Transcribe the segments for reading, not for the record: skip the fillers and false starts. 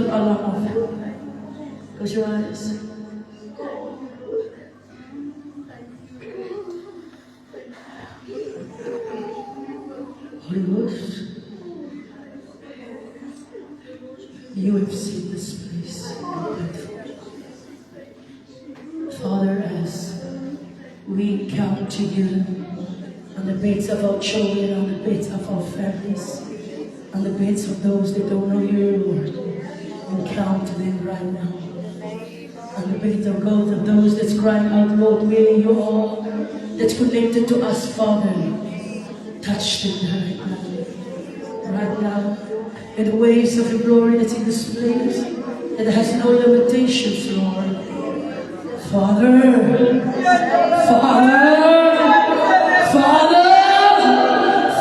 pa lang of it. Close your eyes. Holy Ghost, you have seen this place. Father, as we come to you on the beds of our children, on the beds of our families, on the beds of those that don't know you, Lord, encounter them right now. On the beds of God of those that's crying out, Lord, where you are, that's connected to us, Father. Touch them right now. Right now. In the waves of your glory that's in this place, that has no limitations, Lord. Father, Father, Father,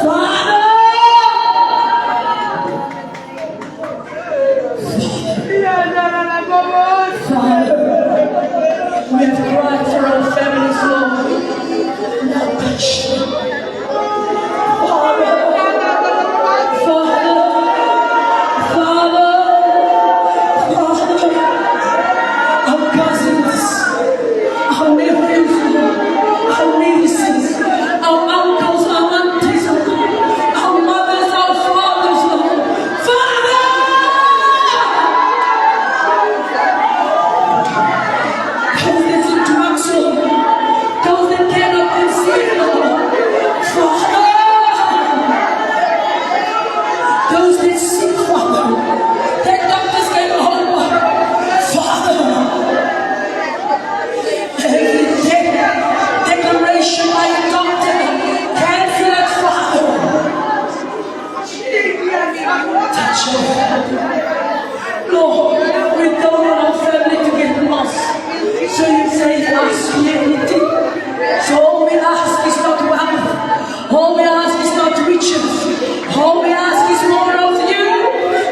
Father. Father, we have cried for our families, Lord. Now touch them. Father, Father, Father, Father, our cousins, our nephews, our nieces, our uncles, our aunties, our mothers, our fathers, Lord. Father! Those that's in drugs, Lord. Those that cannot conceive, Lord. Father! Those that seek, Father. That doctors can hold, Father. Every declaration by a doctor, cancel it, Father. Touch your family. Lord, we don't want our family to get lost. So you say, ask me anything. So all we ask is not wealth. All we ask is not riches. All we ask is more of you.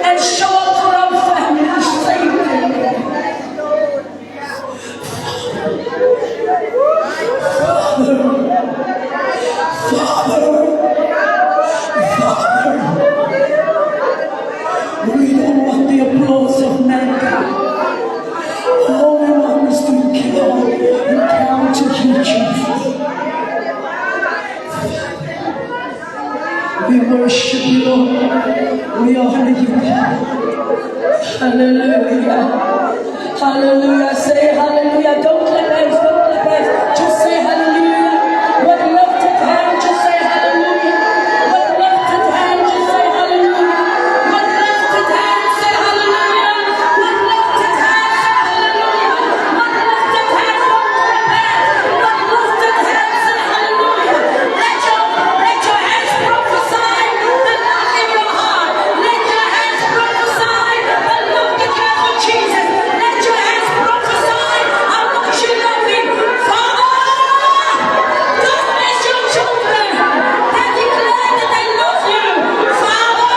And show up for our family and save them. Father, we don't want the applause of mankind. All we want is to encounter you, Jesus. We worship you, Lord. We honor you, God. Hallelujah. Hallelujah. Say hallelujah. Don't clap hands. Don't clap hands. Just say hallelujah. With lifted hand, just say hallelujah. With lifted hand, just say hallelujah. With lifted hand, say hallelujah. With lifted hand, say hallelujah. With lifted hand, don't clap hands. With lifted hand, say hallelujah. Let your hands prophesy the love in your heart. Let your hands prophesy the love that you have for Jesus. Let your hands prophesy how much you love him. Father, don't bless your children that declare that they love you. Father,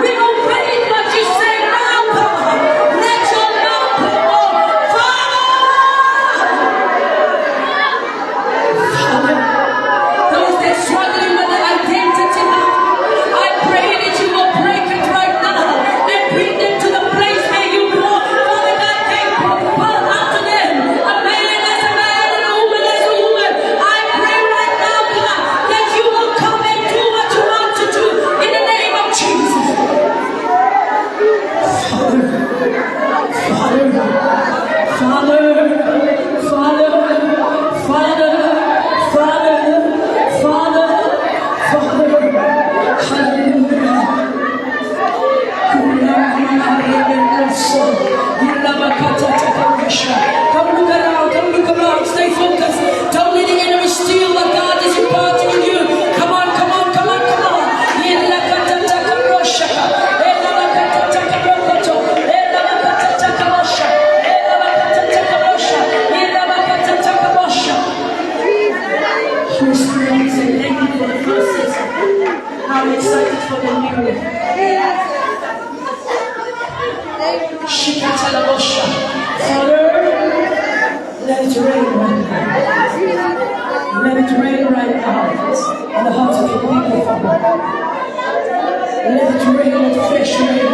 we obey what you say now, God. Let your love pour. Father, those that are struggling with their identity, I pray that you will break it right now and bring them to the place where you want. Father God, they pour out to them. A man as a man and a woman as a woman. I pray right now, God, that you will come and do what you want to do in the name of Jesus. Father, Father, Father, Father, Father, Father, Father, Father, hallelujah. Come look around, stay focused. Don't let the enemy steal what God is imparting in you. Come on, come on, come on, come on. Holy Spirit, we say thank you for the process. I'm excited for the miracle. Father, let it rain right now. Let it rain right now on the hearts of your people, Father. Let it rain with fresh rain,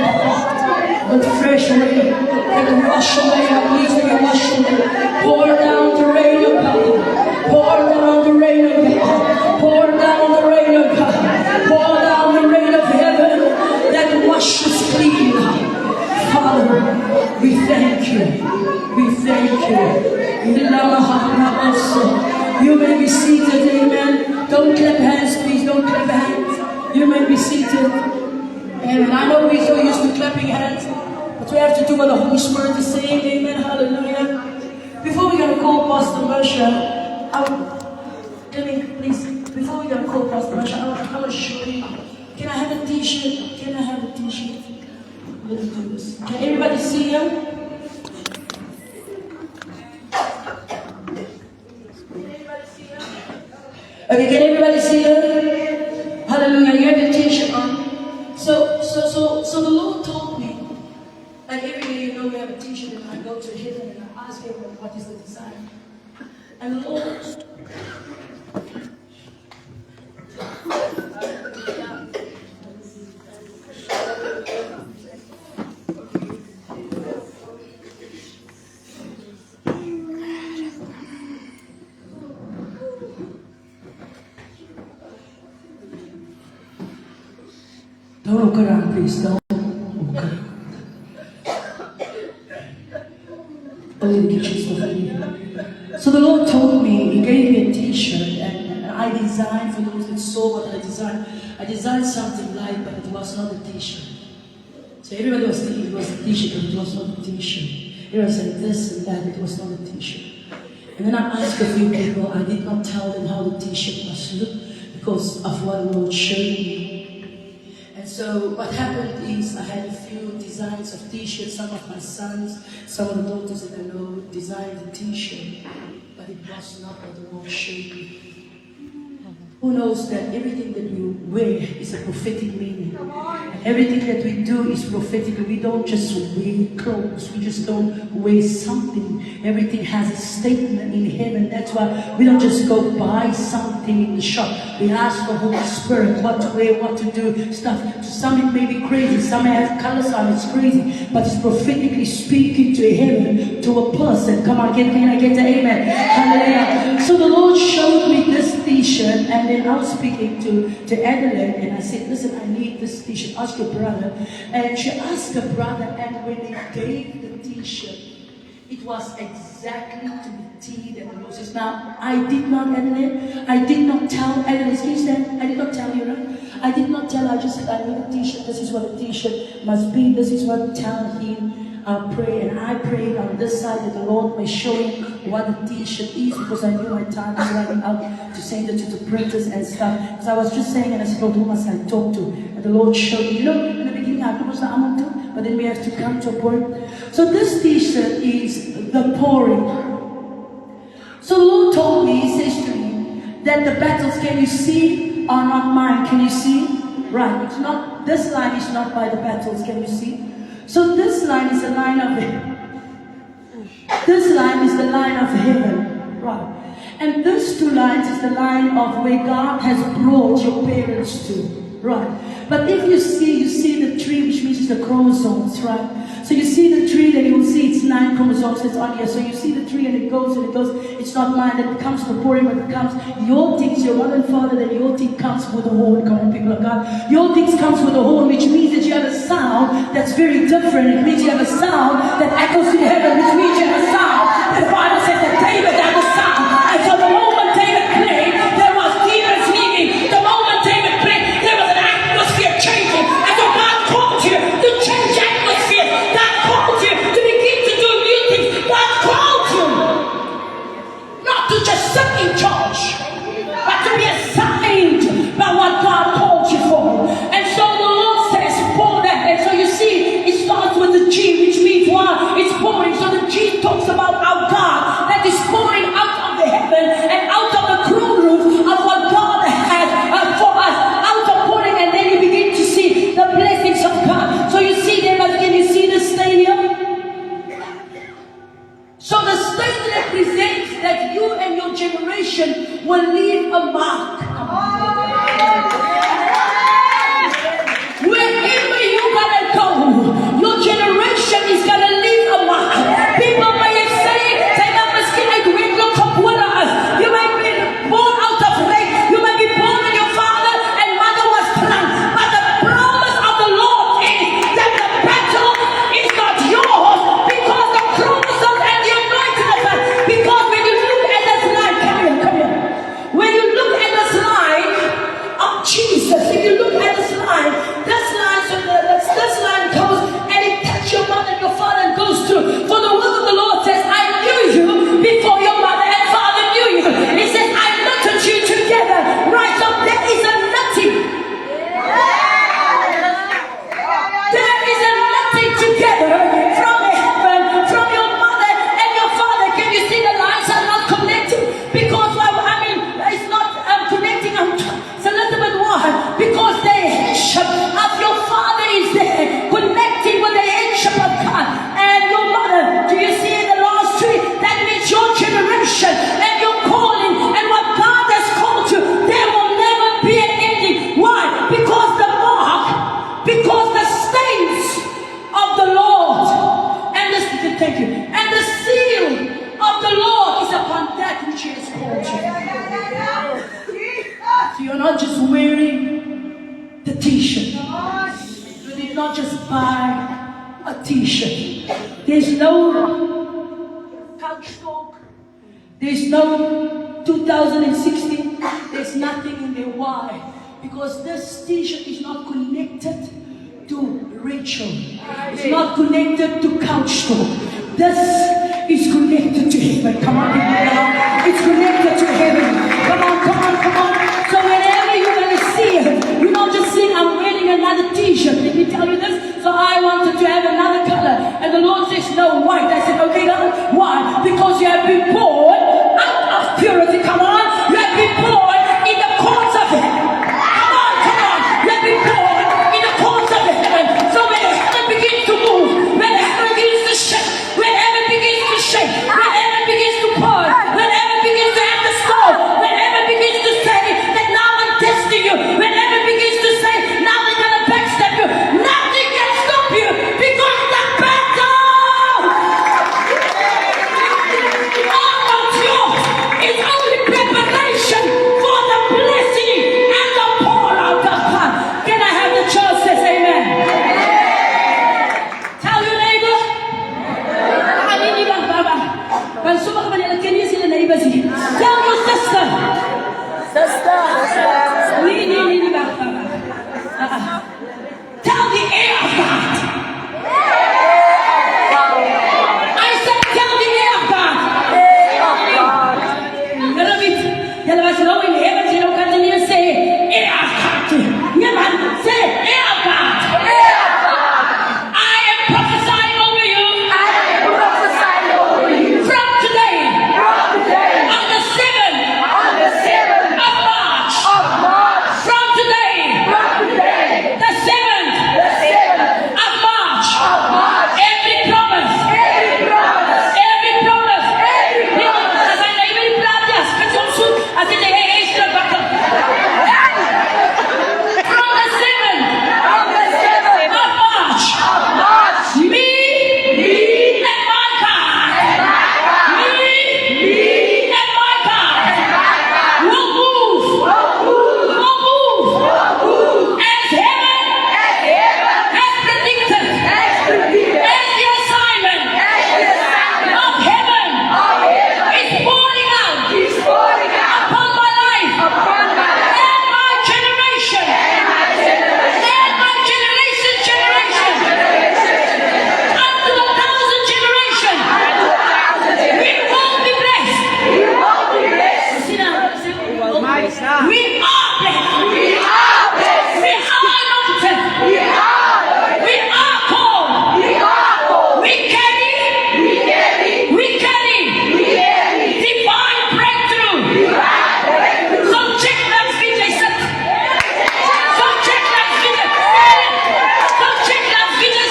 with fresh rain that can wash away our needs to be washed away. Pour down the rain of God. Pour down the rain of God. Pour down the rain of God. Pour down the rain of heaven that washes clean. Father, we thank you. We thank you. You may be seated, amen. Don't clap hands, please. Don't clap hands. You may be seated. Amen. I know we're so used to clapping hands, but we have to do what the Holy Spirit is saying. Amen. Hallelujah. Before we're going to call Pastor Marsha, please, before we're going to call Pastor Marsha, I want to show you. Can I have a t-shirt? Can I have a t-shirt? Let's do this. Can everybody see him? Okay, can everybody see her? Hallelujah. You have your t-shirt on. So the Lord told me, like every day, you know, we have a t-shirt and I go to him and I ask him what is the design. And the Lord, don't look around, please. Don't look around. Only the kitchen's for me. So the Lord told me, He gave me a t-shirt, and I designed, for those that saw what I designed something light, but it was not a t-shirt. So everybody was thinking it was a t-shirt, but it was not a t-shirt. Everyone said this and that, it was not a t-shirt. And then I asked a few people, I did not tell them how the t-shirt must look because of what the Lord showed me. So what happened is I had a few designs of t-shirts. Some of my sons, some of the daughters that I know designed the t-shirt, but it was not what the Lord showed me. Who knows that everything that we wear is a prophetic meaning. And everything that we do is prophetic. We don't just wear clothes. We just don't wear something. Everything has a statement in heaven. That's why we don't just go buy something in the shop. We ask the Holy Spirit what to wear, what to do, stuff. To some it may be crazy. Some may have colors on it's crazy. But it's prophetically speaking to heaven, to a person. Come on, can I get the amen? Hallelujah. So the Lord showed me this t-shirt, and then I was speaking to Adelaide, and I said, listen, I need this t-shirt. Ask your brother. And she asked her brother, and when they gave the t-shirt, it was exactly to the T that the Lord says. Now, I did not, Adelaide, I did not tell Adelaide, can you stand? I did not tell you, right? I did not tell her, I just said, I need a t-shirt. This is what a t-shirt must be. This is what tell him. Pray, and I prayed on this side that the Lord may show him what a t-shirt is, because I knew my time was running out to send it to the printers and stuff. Because I was just saying, and I said, Lord, who must I talk to? And the Lord showed me. You know, in the beginning I was the Amonto, but then we have to come to a point. So this t-shirt is the pouring. So the Lord told me, He says to me, that the battles, can you see, are not mine. Can you see? Right, it's not, this line is not by the battles, can you see? So this line is the line of heaven. This line is the line of heaven. Right. And these two lines is the line of where God has brought your parents to. Right. But if you see the tree, which means it's the chromosomes, right? So you see the tree, then you will see it's 9 chromosomes that's on here. So you see the tree and it goes, it's not mine, then it comes to the pouring, when it comes, your things, your mother and father, then your thing comes with a horn. Come on, people of God. Your things comes with a horn, which means that you have a sound that's very different. It means you have a sound that echoes in heaven, which means you have a sound. The Bible says that David had a sound. And so the moment David played, there was demons leaving. The moment David played, there was an atmosphere changing. And so God called you to change atmosphere. God called you to begin to do new things. God called you not to just sit in church, but to be assigned by what God called you for. And so the Lord says, pour that. And so you see, it starts with the G, which means what? It's pouring. So the G talks about our God that is pouring out of the heaven and out of the throne room of what God has for us. Out of pouring, and then you begin to see the blessings of God. So you see them again, you see the stadium? So the stadium represents that you and your generation will leave a mark. Wherever you're gonna go, your generation is So you're not just wearing the t-shirt. You did not just buy a t-shirt. There's no couch talk. There's no 2016. There's nothing in there. Why? Because this t-shirt is not connected to Rachel. It's not connected to couch talk. This is connected to heaven. Come on, people. It's connected to heaven. Come on, come on, come on. So whenever you're going to see it, you're not just saying, I'm wearing another t-shirt. Let me tell you this. So I wanted to have another color. And the Lord says, no, white. I said, okay, God, why? Because you have been born out of purity. Come on. You have been born in the courts of heaven. Come on, come on. You have been born in the courts of heaven. So when the heaven begins to move, when the heaven begins to shake, when heaven begins to shake, when heaven begins to pour, when heaven begins to have the storm, when heaven begins to say that now I'm testing you, when heaven begins to say now they're going to backstab you, nothing can stop you because the battle almost yours is only preparation for the blessing and the pour out of God. Can I have the church say amen? Tell your neighbor. When somebody can you see the neighbors here? Tell your sister. Tell the air of God. I said, tell the air of God. Tell us now in heaven, you don't continue to say air of God. Say air of God. I am prophesying over you. From today. On the 7th of March. From today. The 7th of March. Every promise. Every promise. As I name it, yes, but you should. I said, hey, from the 7th of March. Me and my God. Me and my God will move. As heaven has predicted. As the assignment of heaven is pouring out upon my life and my generation and my generation unto 1,000 generations. We will be blessed. Sit down. We are blessed. We are anointed. We are called. We carry divine breakthrough. So check that video. So check that video. So check that video.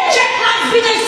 Check that video.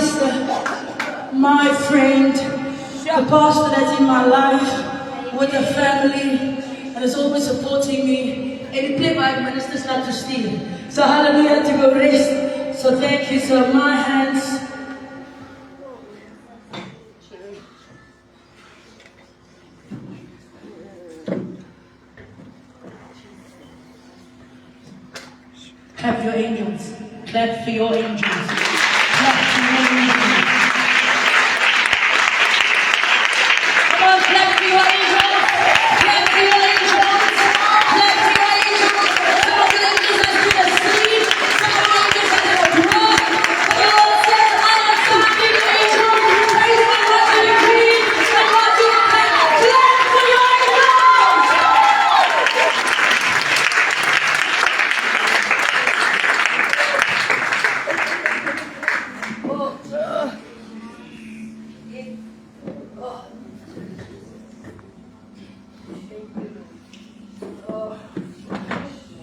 sister, my friend, the pastor that's in my life, with a family, and is always supporting me. And he played by ministers not to steal. So hallelujah to go rest. So thank you. So my hands. Clap your angels. Clap for your angels. Clap for your angels. Come on, clap for your angels. Clap for your angels. Clap for your angels. Some of the angels have been asleep. Some of the angels have been abroad. But the Lord says, I am sending angels. Praise God, what you decree and what you declare. Clap for your angels.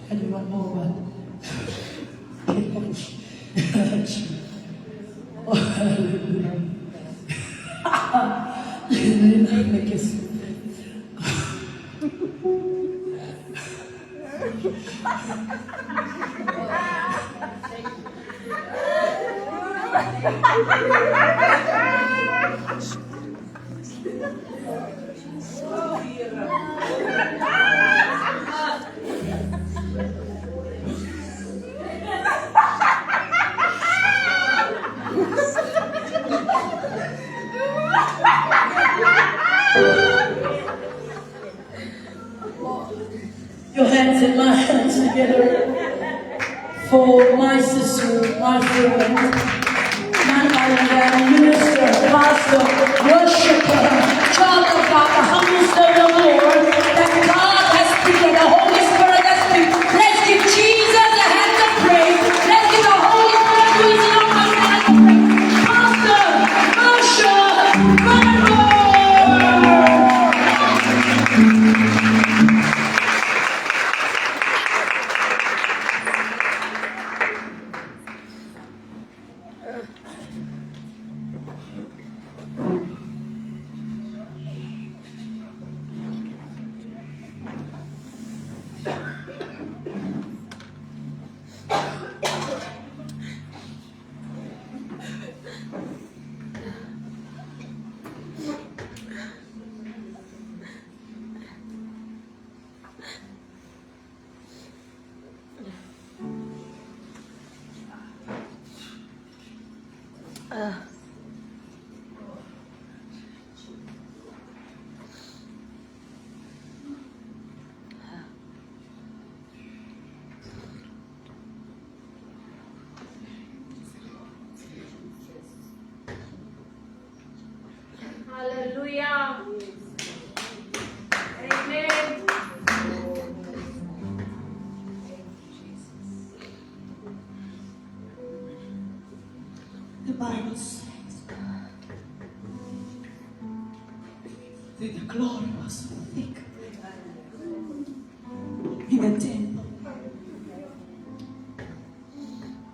I do not know what. Oh, hallelujah. Make it. Your hands and my hands together for my sister, my friend, my minister, pastor, worshiper, child of God, the humble servant of the Lord, that God has speaking, the Holy Spirit has speaking. Let's give Jesus a hand of praise. Let's give the Holy Spirit who is in our hearts a hand of praise. Pastor, worship, Bible. Hallelujah. Amen. The Bible says that the glory was so thick in the temple,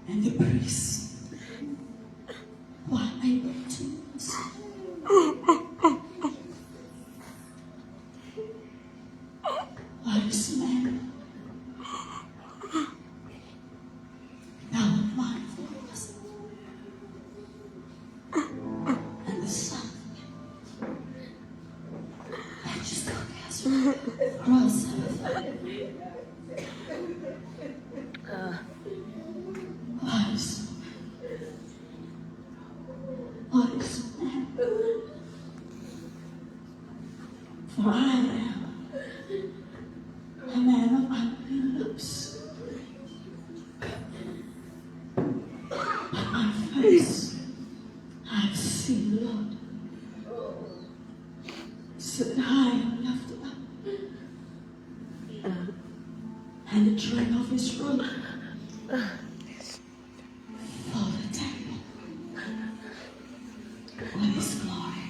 and the priests were able to see. What is man? Now the mindful was, and the sun registered as cross. What is man? For I am a man of unclean lips, but my face I've seen the Lord. Sit high and lifted up, and the train of his robe for the temple with his glory.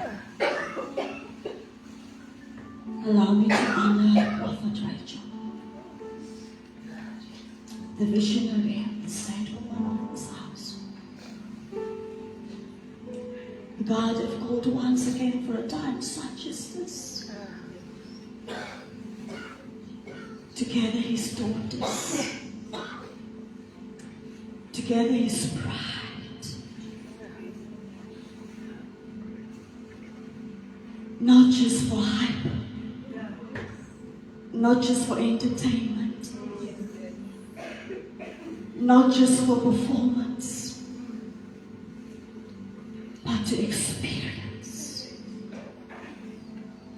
Allow me to honor Prophet Rachel, the visionary and saint woman of this house. God have called once again for a time such as this. Together His daughters. Together His bride. Not just for hype. Not just for entertainment. Not just for performance. But to experience.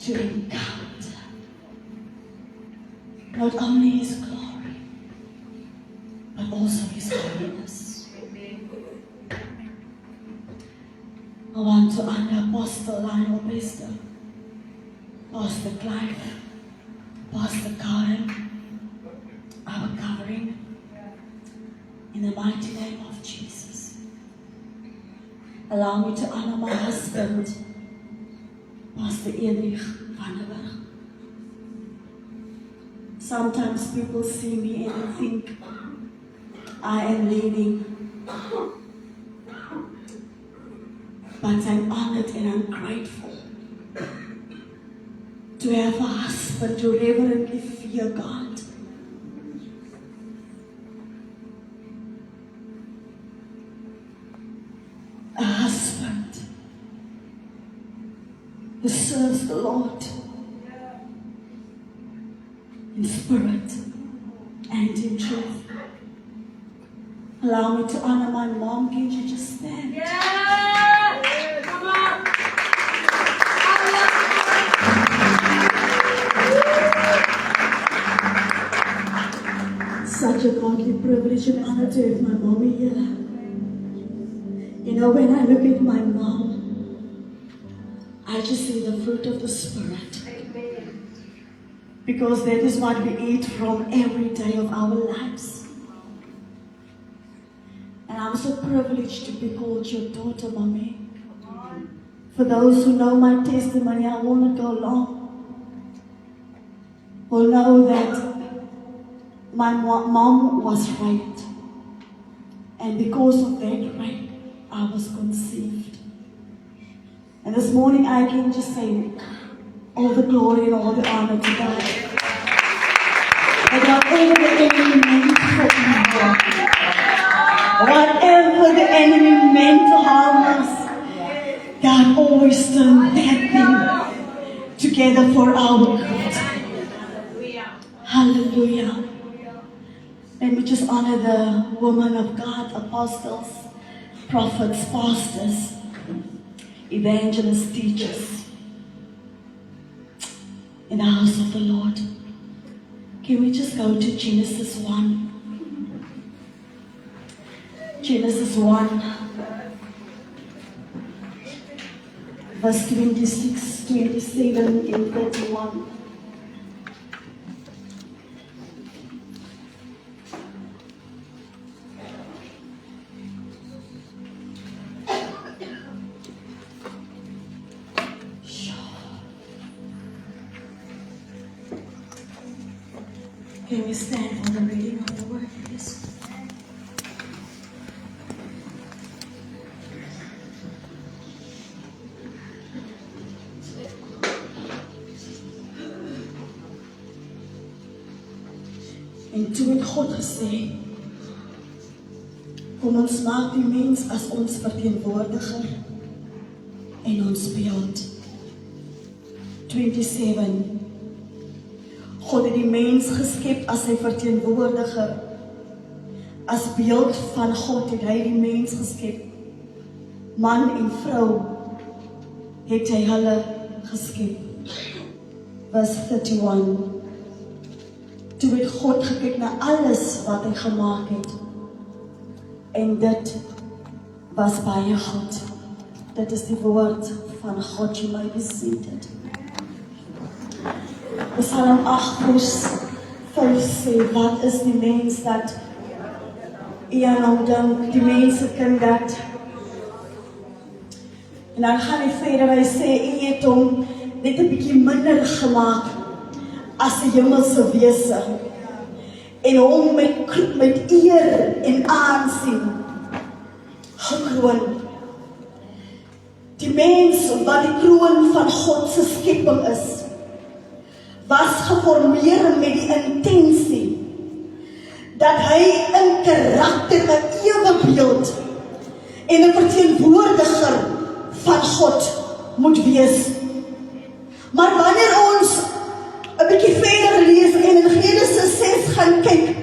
To encounter. Not only His glory, but also His holiness. I want to honor Apostle Lionel Bester, Pastor Clive, Pastor Karen, our covering, in the mighty name of Jesus. Allow me to honor my husband, Pastor Erich Vanneberg. Sometimes people see me and they think I am leading. But I'm honored and I'm grateful to have a husband to reverently fear God. A husband who serves the Lord in spirit and in truth. Allow me to honor my mom. Can you just stand? Yeah! Come on! Such a godly privilege and honor to have my mommy here. You know, when I look at my mom, I just see the fruit of the Spirit. Because that is what we eat from every day of our lives. And I'm so privileged to be called your daughter, Mommy. For those who know my testimony, I will not go long, will know that my mom was raped. And because of that rape, I was conceived. And this morning I can just say all the glory and all the honor to God. And whatever the enemy meant for evil, whatever the enemy meant to harm us, God always turned that thing together for our good. Hallelujah. Let me just honor the women of God, apostles, prophets, pastors, evangelists, teachers in the house of the Lord. Can we just go to Genesis 1? Genesis 1, verse 26, 27, and 31. Can we stand for the reading of the word, please? En toe het God gesê, kom ons maak die mens as ons verteenwoordiger en ons beeld. 27. God het die mens geskep as sy verteenwoordiger. As beeld van God het hy die mens geskep. Man en vrou het hy hulle geskep. Verse 31. Toe het God gekyk na alles wat hy gemaak het. En dit was baie goed. Dit is die woord van God, jy my beseted. Psalm 8 vers 5 sê, wat is die mens dat dan die mense kan dat. En dan gaan hy verder, hy sê, het hom net 'n bietjie minder gemaak as die hemelse wese en hom met eer en aansien gekroon. Die mens wat die kroon van God se skepping is, was geformeer met die intensie dat hy in karakter 'n ewebeeld en 'n verteenwoordiger van God moet wees. Maar wanneer ons 'n bietjie verder lees en in Genesis 6 gaan kyk,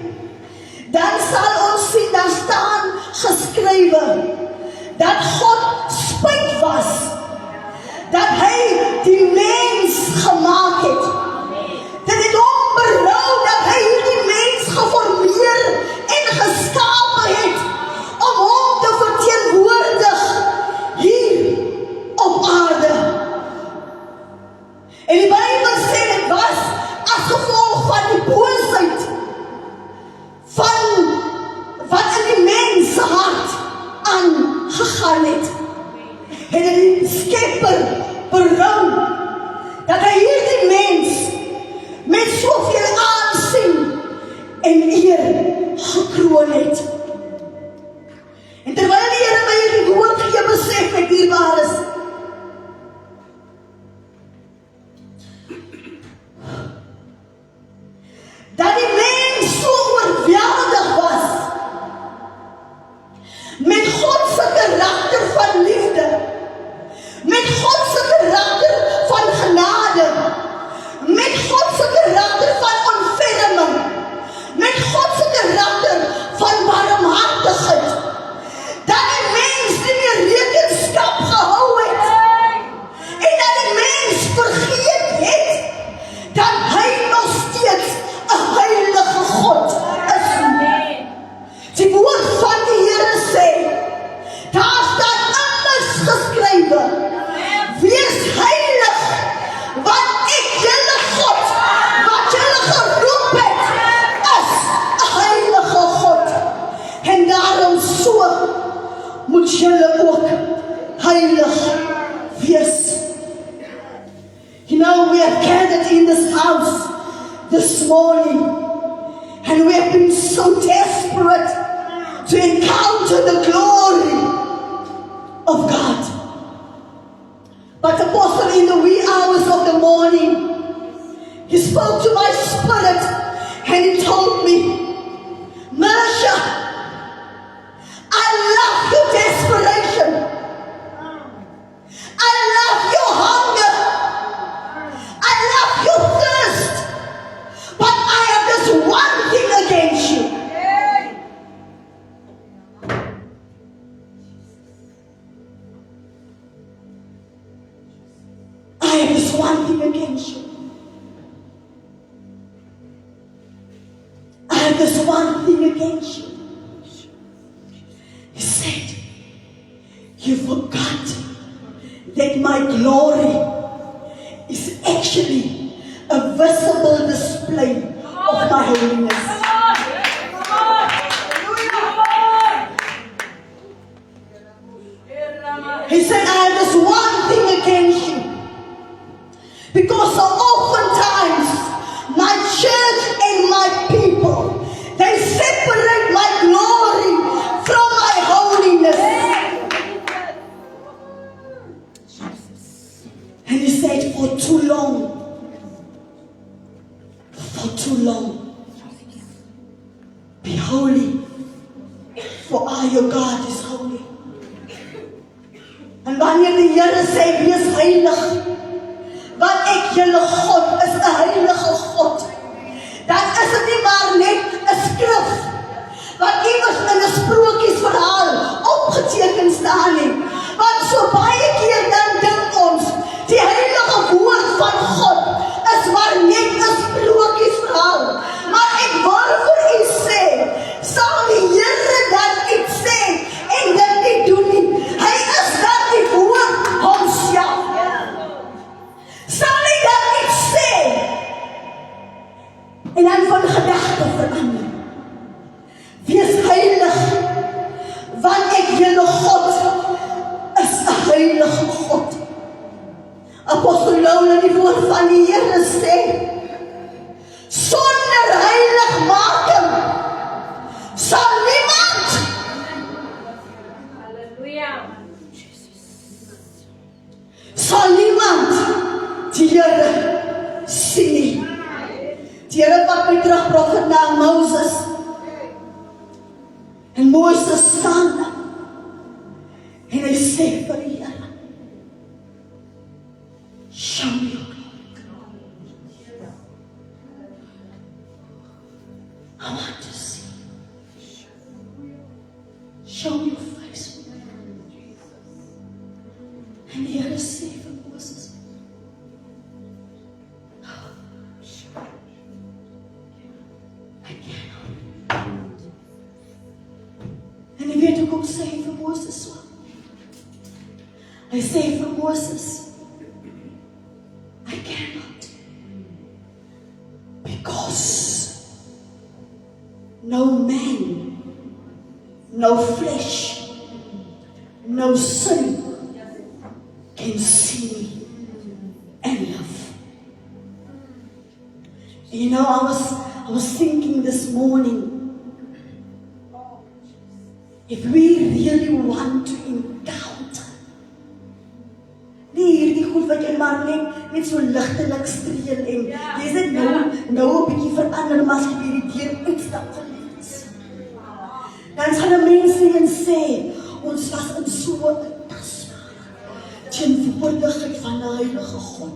dan sal ons sien, daar staan geskrywe dat God spyt was dat hy die mens gemaak het. Dat het hom berou dat hy hierdie mens geformeer en geskape het om hom te verteenwoordig hier op aarde. En die Bybel sê dit was as gevolg van die boosheid van wat in die mens se hart aangegaan het. En die Skepper berou dat hy hierdie mens met soveel aansien en eer gekroon het. En terwyl die Here my hierdie woord gee, besef ek dierbaar is, dat die mens so oorweldig was met God se karakter van liefde, met God se karakter van genade, met God se karakter van ontferming, met God se karakter van barmhartigheid, dat die mens nie meer rekenskap gehou het en dat die mens vergeet het dat hy nog steeds 'n heilige God is. Die woord van die Here sê, daar staan immers geskrywe, wees heilig, want ek julle God, wat julle geroep het, is 'n heilige God. En daarom so moet julle ook heilig wees. You know, we are gathered in this house this morning, and we have been so desperate to encounter the glory of God. But Apostle, in the wee hours of the morning, he spoke to my spirit and he told me, Marsha, I love your desperation. I love your hunger. I love your thirst. But I have this one thing against you. I have this one thing against you. I have this one thing against you. He said, you forgot that my glory is actually a visible display of my holiness. He said, I have this one thing against you. Because so oftentimes, my church and my people, they separate my glory from my holiness. And he said, for too long, be holy, for I, your God, is holy. En wanneer die Here sê, wees heilig, want ek julle God is 'n heilige God, dan is dit nie maar net 'n skrif wat iewers in 'n sprokiesverhaal opgeteken staan nie. Want so baie keer dan dink ons, die heilige woord van God is maar net 'n sprokiesverhaal. Maar ek wil vir u sê, sal die Here dan iets sê en dit nie doen nie. Hy is dan die woord homself. Sal hy dan iets sê en dan van gedagte verander. Wees heilig, want ek julle God is 'n heilige God. Apostel Paulus, die woord van die Here sê, sonder heiligmaking sal niemand aan Moses. En Moses staan en hy sê vir die Here, show me your glory. I want to see. Show me your face. En die Here sê vir Moses, en jy weet hoe kom sê vir Moses so? Hy sê vir Moses, I cannot, because no man, no flesh, no sin can see me and love. You know, I was thinking this morning, if we really want to encounter, nie hierdie goed wat jy maar net so ligtelik streel en jy sê nou 'n bietjie verander, maar as jy hierdie deur uitstap van liefdes, dan sal 'n mens nie en sê, ons was in so 'n tasbare teenwoordigheid van die Heilige God.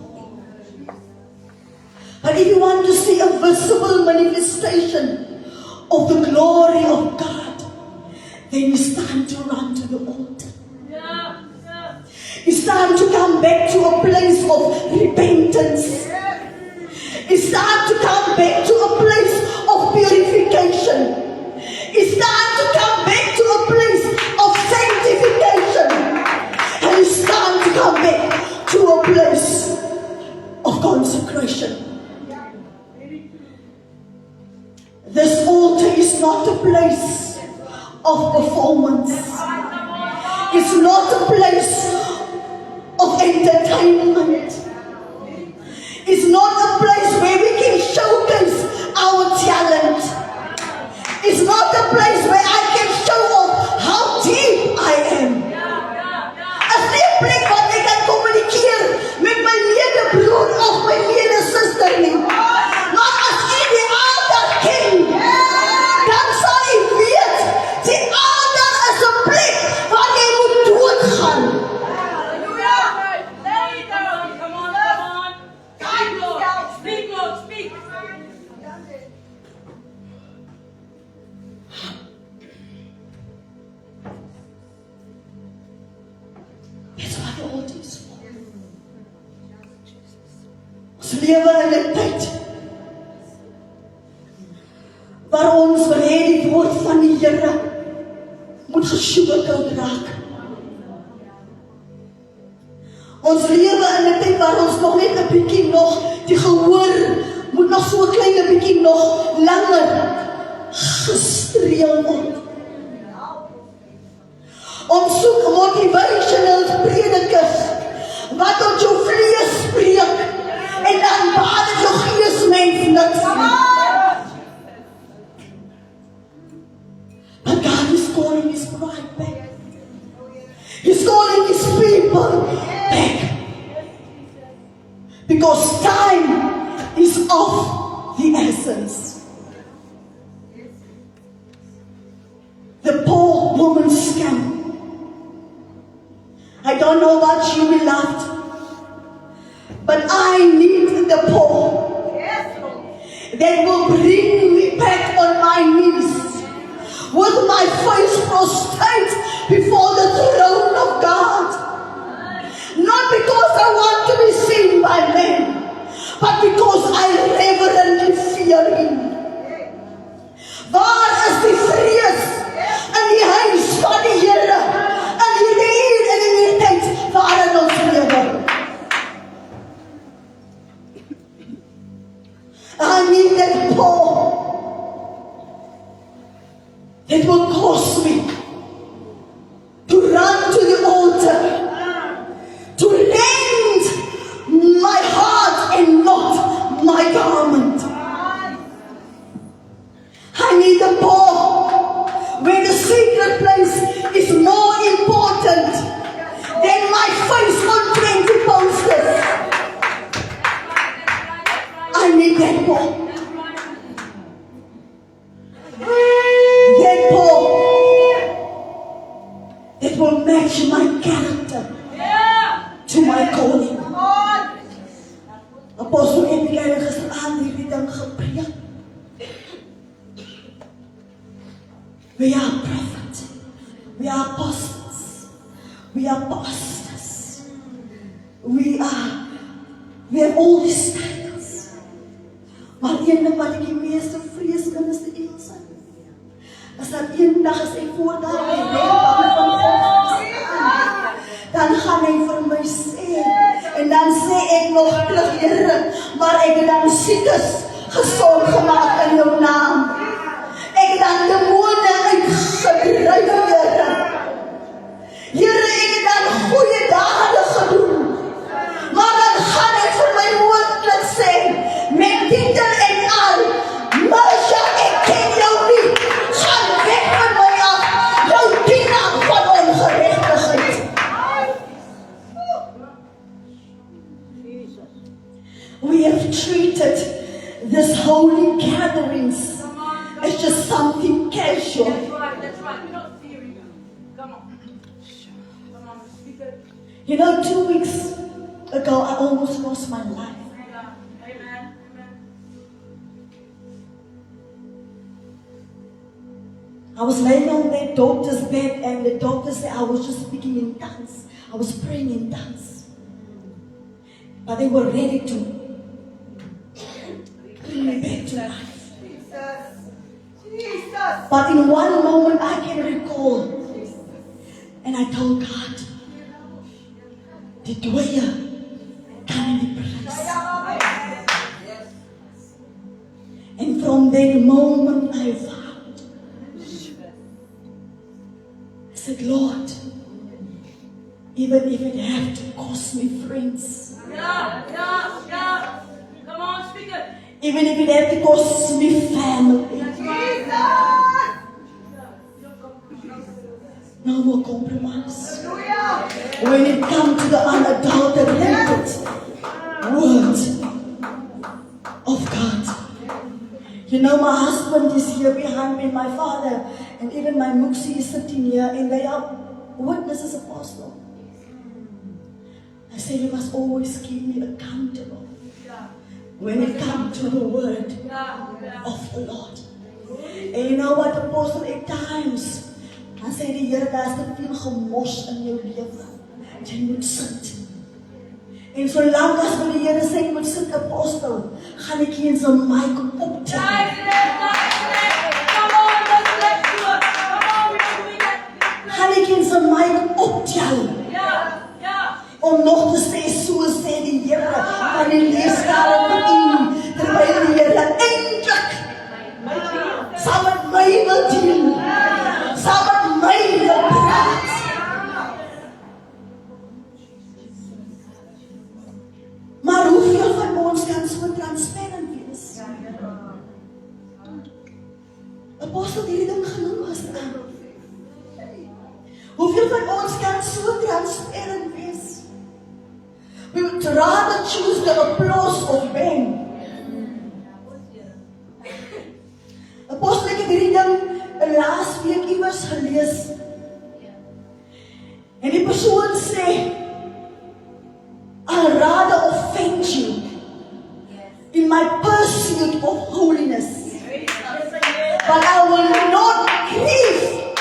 But if you want to see a visible manifestation of the glory of God, then it's time to run to the altar. It's time to come back to a place of repentance. It's time to come back to a place of purification. It's time to come back to a place of sanctification. And it's time to come back to a place of consecration. This altar is not a place of performance. It's not a place of entertainment. It's not a place where we can showcase our talent. It's not a place where I can show off how deep I am. As nie 'n plek waar ek kan kommunikeer met my medebroer of my medesuster nie. Maar as jy die altaar ken, dan sal jy weet, die altaar is 'n plek waar jy moet doodgaan. Dis wat die altaar is vir. Ons lewe in 'n tyd waar ons wil hê die woord van die Here moet gesugarcoat raak. Ons lewe in 'n tyd waar ons nog net 'n bietjie nog die gehoor moet nog so 'n klein bietjie nog langer gestreel word. Ons soek motivational predikers wat tot jou vlees spreek en dan baat het jou gees mens niks nie. But God is calling His bride back. He's calling His people back. Because time is of the essence. The poor woman's scam. I don't know about you, beloved, but I need the poor that will bring me back on my knees with my face prostrate before the throne of God. Not because I want to be seen by men, but because I reverently fear Him. Waar is die vrees in die huis van die Here in hierdie tyd waarin ons lewe? I need that poor. It will cost me will match my character to my calling. Apostel Abigail het gisteraan hierdie ding gepreek. We are prophets. We are apostles. We are pastors. We have all these titles. Maar een ding wat ek die meeste vrees in is die Engelse. Is dat eendag as ek voor daar die rechtbank van God staan, dan gaan hy vir my sê, en dan sê ek nog terug, Here, maar ek het dan siekes gesond gemaak in jou naam. Ek het dan demone uitgedryf, Here. Here, ek het dan goeie dade gedoen. Maar dan gaan hy vir my woordlik sê, met titel en al, Marsha, ek ken jou nie. Gaan weg van my af, jou dienaar van ongerechtigheid. We have treated this holy gatherings as just something casual. That's right. We're not serious. Come on. Come on, speak it. You know, 2 weeks ago, I almost lost my life. Amen. I was laying on that doctor's bed, and the doctor said I was just speaking in tongues. I was praying in tongues. But they were ready to bring me back to life. But in one moment I can recall, and I told God, die dooie kan nie prys. And from that moment I vowed, I said, Lord, even if it had to cost me friends, Yeah. Come on, speak it. even if it had to cost me family, no more compromise. When it comes to the unadulterated word of God. You know, my husband is here behind me, my father, and even my Muxie is sitting here, and they are witnesses, apostle. I say you must always keep me accountable when it comes to the word of the Lord. And you know what, apostle, at times, dan sê die Here, daar is te veel gemors in jou lewe. Jy moet sit. En solank as wat die Here sê, jy moet sit, apostel, gaan ek hier in sy mic optel. Come on, let's do it. Come on, we're doing it. Gaan ek hier in sy mic optel. Yeah. Om nog te sê, so sê die Here, van die leeskare van u, terwyl die Here eindelijk saam met my wil deel, saam met my wil praat. Maar hoeveel van ons kan so transparant wees? Apostel hierdie ding genoem was aan. Hoeveel van ons kan so transparant wees? We would rather choose the applause of men. Apostel, ek het hierdie ding laas week iewers gelees. En die persoon sê, I'd rather offend you in my pursuit of holiness. But I will not grieve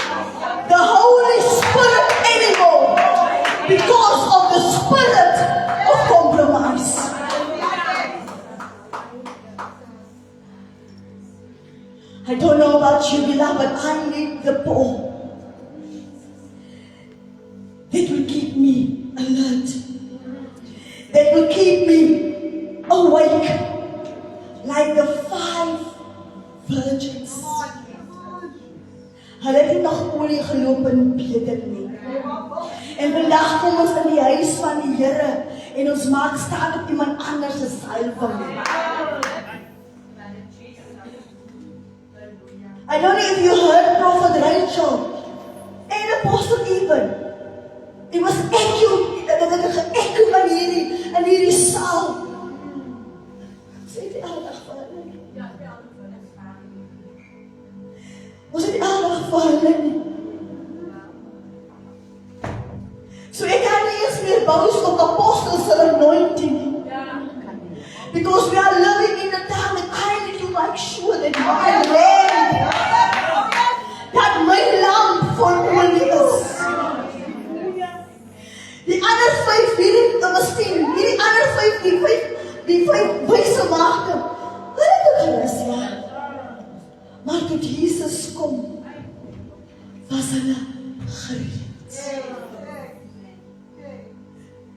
the Holy Spirit anymore because of the spirit of compromise. I don't know about you, beloved, but I need the Paul that will keep me alert, that will keep me awake, like the 5 virgins. Hulle het nie nog olie geloop in Peter nie. En vandag kom ons in die huis van die Here en ons maak staan op iemand anders se salwing. I don't know if you heard Prophet Rachel and Apostle even. It was echo in hierdie saal. Sê die aandag van hulle nie. Ons het die aandag van hulle nie. boast of apostles anointing. Because we are living in a time that I need to make sure that my lamp, that my lamp for only is. Die ander 5 hierdie ander 5 die 5 wyse maagde, hulle het ook gerus, ja. Maar toe Jesus kom, was hulle gereed.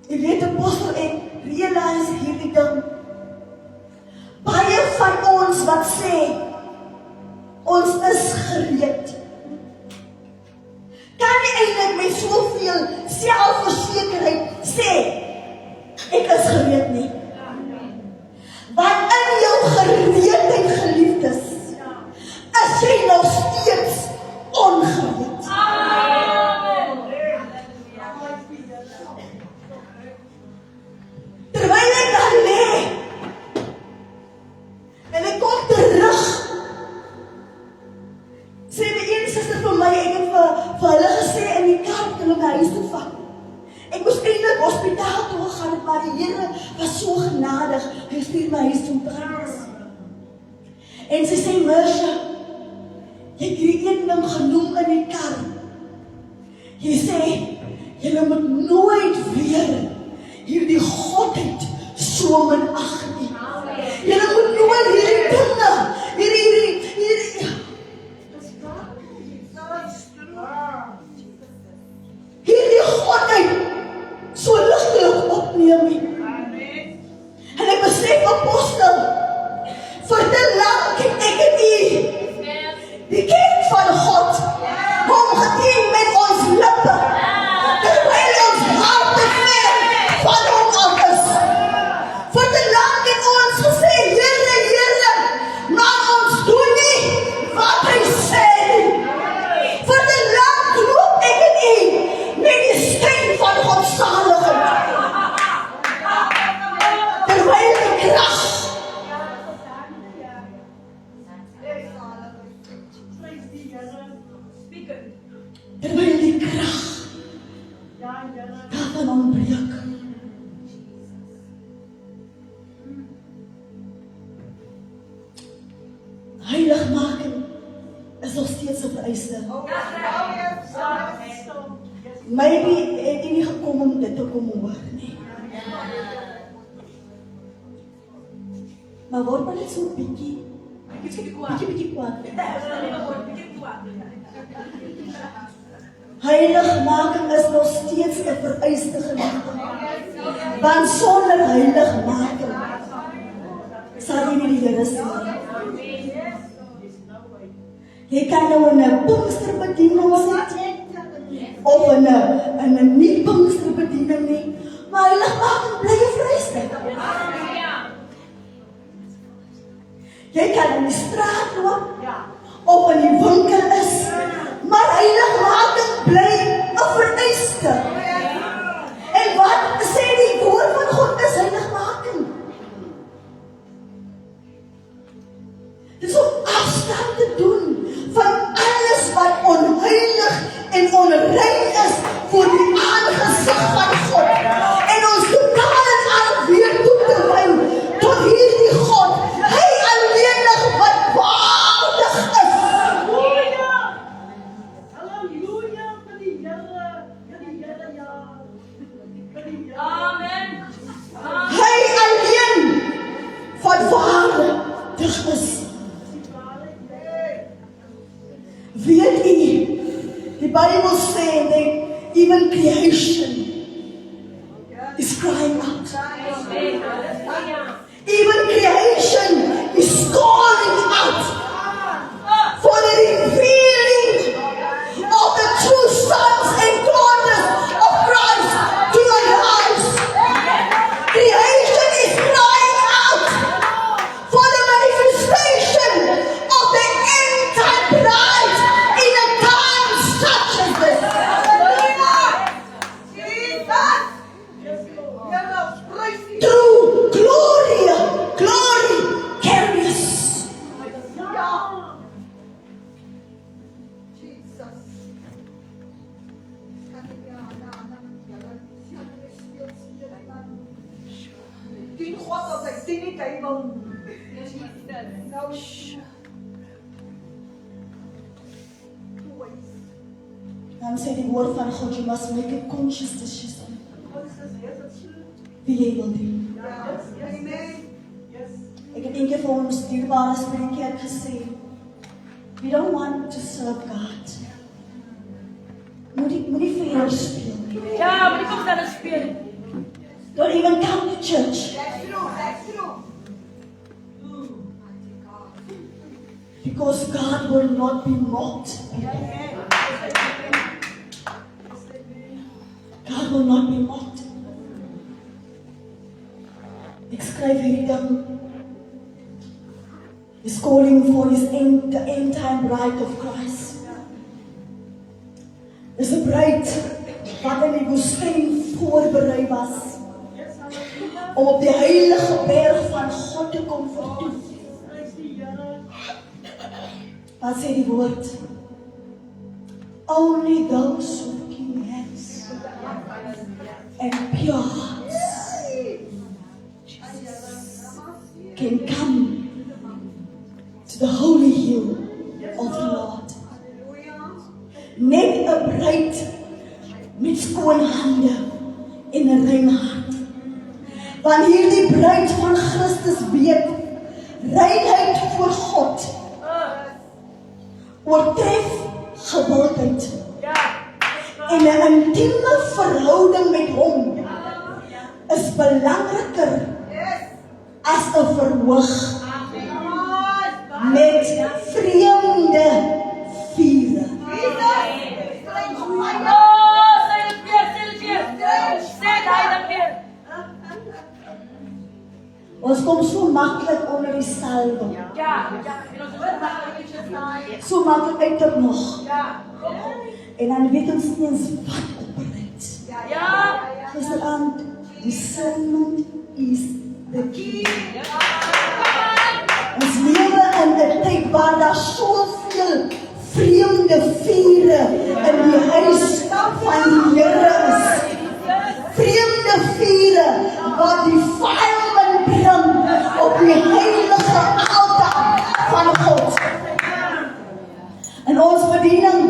Jy weet, apostel, ek realize hierdie ding. Baie van ons wat sê, ons is gereed, kan nie eintlik met soveel selfversekerheid sê, ek is gereed nie. Want in jou gereedheid, geliefdes, is jy nog steeds ongereed. Terwyl ek daar lê, en ek kom terug, sê die een suster vir my, ek het vir hulle gesê in die kerk, hulle my huis toe vat. Ek moes eintlik hospitaal toe gaan, maar die Here was so genadig, hy stuur my huis toe terug. En sy sê, Mersha, jy het hierdie een ding genoem in die kerk. Jy sê, julle moet nooit weer hierdie godheid so minag nie. Julle moet nooit hierdie dinge, hierdie godheid so ligtelik opneem nie. En ek besef, apostel, vir te lang het ek die kerk van God hom gedien met ons lippe, terwyl ons harte ver van hom af is. Vir te lang het ons gesê, Here, Here, maar ons doen nie wat hy sê nie. Vir te lang loop ek in U met die stem van godsaligheid, terwyl die krag daarvan ontbreek. Heiligmaking is nog steeds 'n vereiste. Maybe het jy nie gekom om dit te kom hoor nie. Maar word maar net so bietjie kwaad. Heiligmaking is nog steeds 'n vereiste, geliefde. Want sonder heiligmaking sal jy nie die Here sien. Jy kan nou in 'n Pinksterbediening sit, of in 'n nie Pinksterbediening nie, maar heiligmaking bly 'n vereiste. Jy kan in die straat loop, of in die winkel is, maar heiligmaking bly 'n vereiste. En wat sê die woord van God is heiligmaking? Dit is om afstand te doen van alles wat onheilig en onrein is voor die aangesig van God. En ons totaal en al weer toe te wy tot hierdie God, hy alleenig wat waardig is. Hy alleen wat waardig is. Weet u, die Bible sê that even creation is crying out. Even creation is calling out for the revealing of the true sons and daughters of Christ to arise. Creation is crying out for the manifestation of the Antichrist in a time such as this. Dan sê die woord van God, you must make a conscious decision. Wie jy wil doen. Ek het een keer vir ons dierbare spreekkerk gesê, we don't want to serve God. Moenie vir jou speel nie. Ja, maar die kom staan en speel. Don't even come to church. Because God will not be mocked. God will not be mocked. Ek skryf hierdie ding. He's calling for the end time bride of Christ. Dis 'n bruid wat in die woestyn voorberei was om op die heilige berg van God te kom vertoef. Wat sê die woord? Only those with clean hands and pure hearts can come to the holy hill of the Lord. Net 'n bruid met skoon hande en 'n rein hart. Want hierdie bruid van Christus weet, reinheid voor God oortref gewildheid. En 'n intieme verhouding met hom is belangriker as 'n verhoog met vreemde vure. Ons kom so maklik onder die salwing. So maklik uit er nog. En dan weet ons nie eens wat opbreid. Gisterand, discernment is the key. Ons lewe in 'n tyd waar daar soveel vreemde vure in die huis van die Here is. Vreemde vure wat die vyand bring op die heilige altaar van God. En ons bediening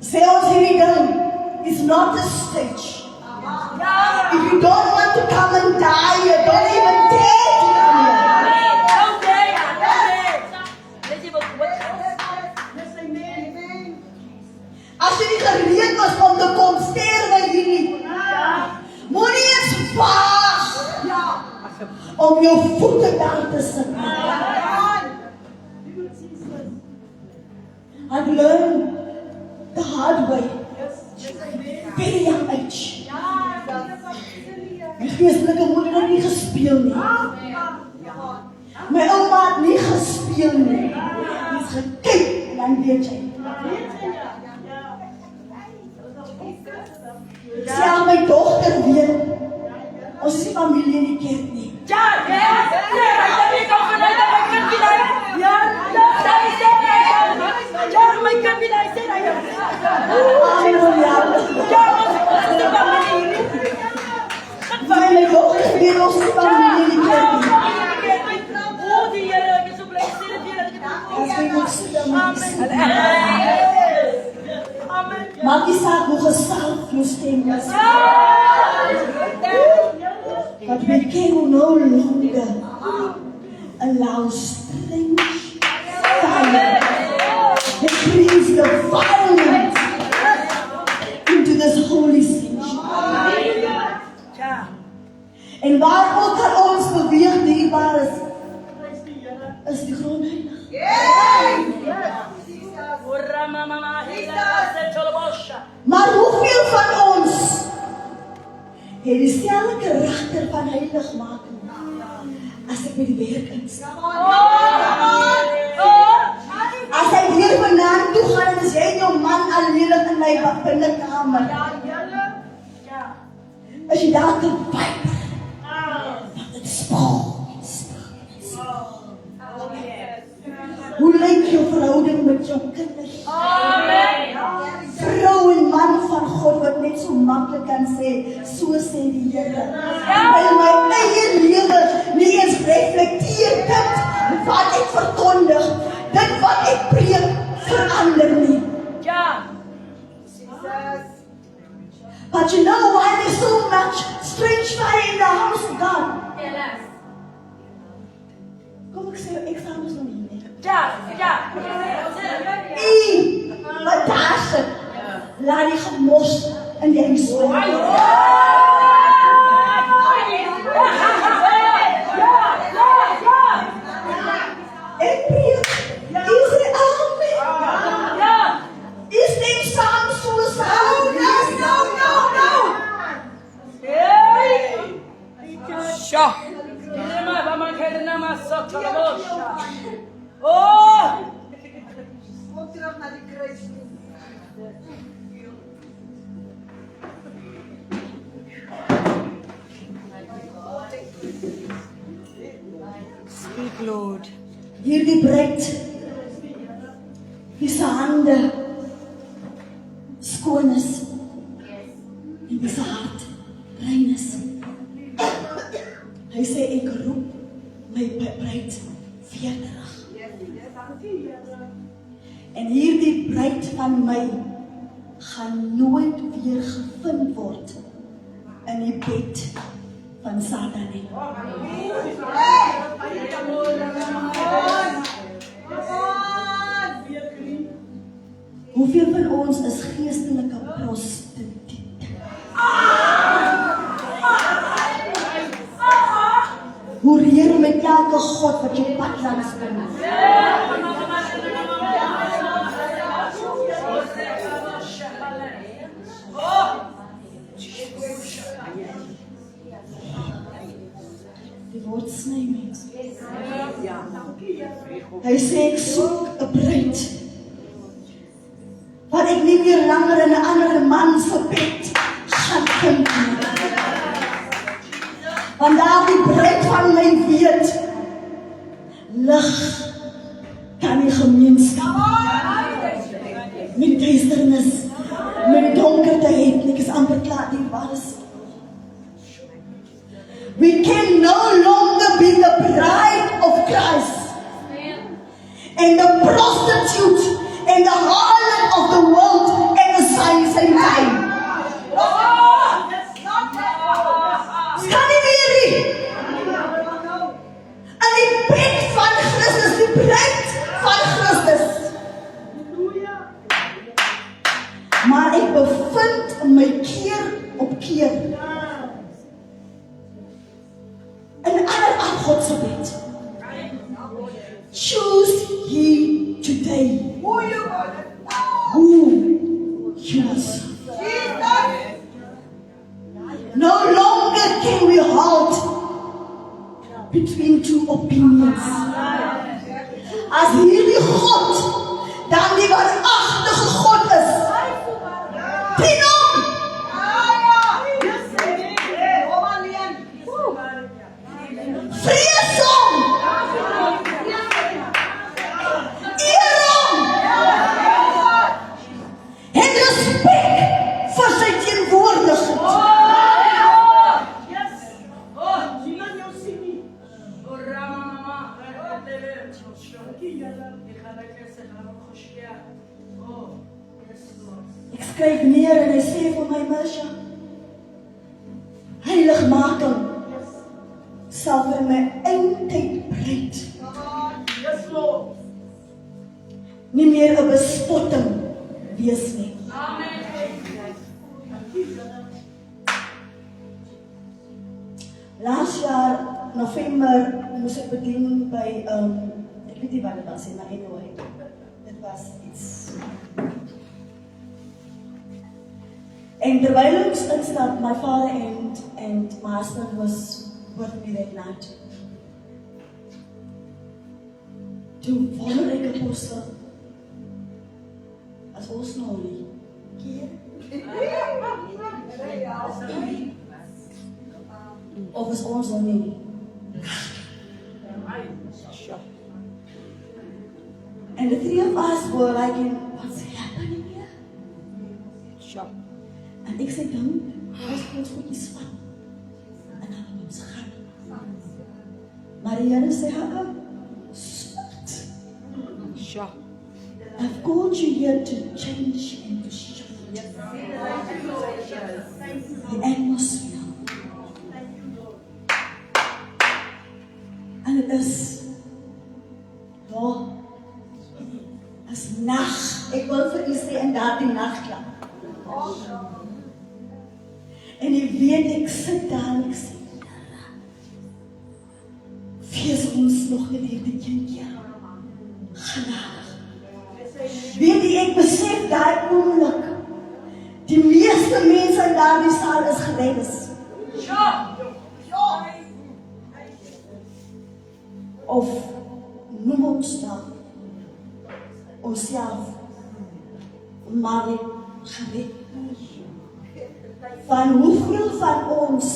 sê ons hierdie ding is not a stage. If you don't want to come and die, you don't even dare to come here. As jy nie gereed was om te kom, sterwe hier nie. Moenie eens waag om jou voete daar te sit. I've learned the hard way. Very young age. My geestelike moeder het nie gespeel nie. My ouma het nie gespeel nie. Hy het gekyk en dan weet jy. Sê aan my dogter weet, ons is familie in die kerk nie. My dogter weet, ons is familie in die kerk nie. As jy moet sit, dan moet jy sit. Maak die saak hoe gesalf jou stem is. But we can no longer allow strange fire that brings the violence into this holy sanctuary. En waar ook al ons beweeg dierbaar is die grond heilig. Maar hoeveel van ons het dieselfde karakter van heiligmaking as ek by die werk instap? As hy weer vanaand toe gaan en is jy en jou man alleenig in my binnekamer, as jy daar te viper, want het spaal. Hoe lyk jou verhouding met jou kinders? Vrou en man van God wat net so maklik kan sê, so sê die Here. Terwyl my eie lewe nie eens reflekteer dit wat ek verkondig, dit wat ek preek, verander nie. But you know why there's so much strange fire in the house of God? Kom ek sê, ek staan ons nog hier nie. Wat daar sit, laat die gemors in die huis swijn. Ek preek, Israel mee. Is neem saam soos saam. Terug na die kruis toe. Speak, Lord. Hierdie bruid, wie se hande skoon is en wie se hart rein is. Hy sê ek roep my bruid weer terug. En hierdie bruid van my gaan nooit weer gevind word in die bed van Satan nie. Hoeveel van ons is geestelike prostituut? Hoereer met elke God wat jou pad langs kom. Die woord sny mens. Hy sê ek soek 'n bruid wat ek nie meer langer in 'n ander man se bed gaan vind nie. Want daar die bruid van my weet, lig kan nie gemeenskap met duisternis, met donkerte het nie, ek is amper klaar die was. We can no longer be the bride of Christ and the prostitute and the harlot of the world at the same time. Staan nie meer nie. In die bed van Christus, die bruid van Christus. Maar ek bevind my keer op keer in 'n ander God se bed. Choose ye today who you will serve. No longer can we hold between two opinions. As hierdie God dan die waaragtige God is, dien hom. Vrees hom. Eer hom. Het respek vir sy teenwoordigheid. Ek skryf neer en hy sê vir my, Masha, heiligmaking sal vir my eindtyd breed. Nie meer 'n bespotting wees nie. Laas jaar November moes ek bedien by ek weet nie wat dit was nie, maar anyway, dit was iets. En terwyl ons instap, my father and my husband was with me that night. Toe wonder ek 'n apostel as ons nou nie keer of is ons nog nie. And the three of us were like, what's happening here? En ek sê dan, ons kan ons goedjies vat. En dan moet ons gaan. Maar die Here sê, stop. Sure. I've called you here to change and to shift the atmosphere. En het is nag. Ek wil vir u sê in daardie nagklank. En jy weet ek sit daar en ek sê, wees ons nog net hierdie een keer genadig. Weet jy, ek besef daai oomblik, die meeste mense in daardie saal is gered. Of noem ons dan onsself maar gered. Van hoeveel van ons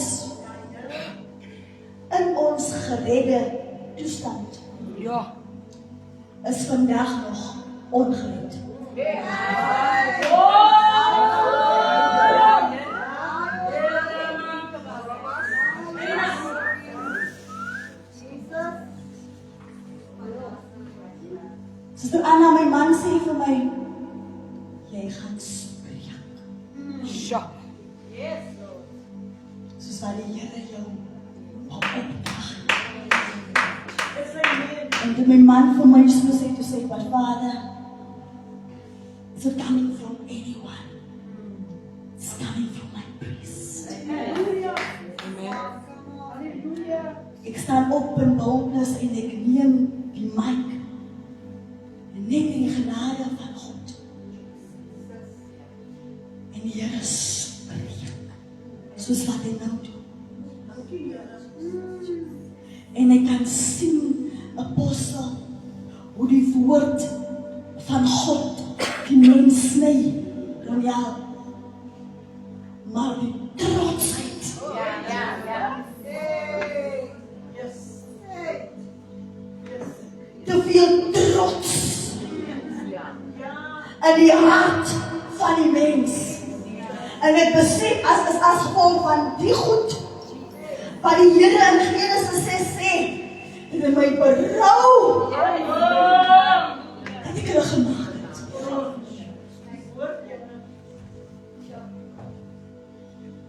in ons geredde toestand is vandag nog ongered. Suster Anna, my man sê vir my, jy gaan spreek. Sure. Soos wat die Here jou opdag. En toe my man vir my so sê, toe sê, but Father, it's not coming from anyone. It's coming from my priest. Ek staan op in boldness en ek neem die mic. En net in die genade van God. En die Here spreek. Soos wat hy nou doen. En ek kan sien, apostel, hoe die woord van God die mens sny, dan ja, maar die trotsheid, te veel trots in die hart van die mens. En ek besef as gevolg van die goed wat die Here in Genesis 6 sê, en in my berou dat ek hulle gemaak het.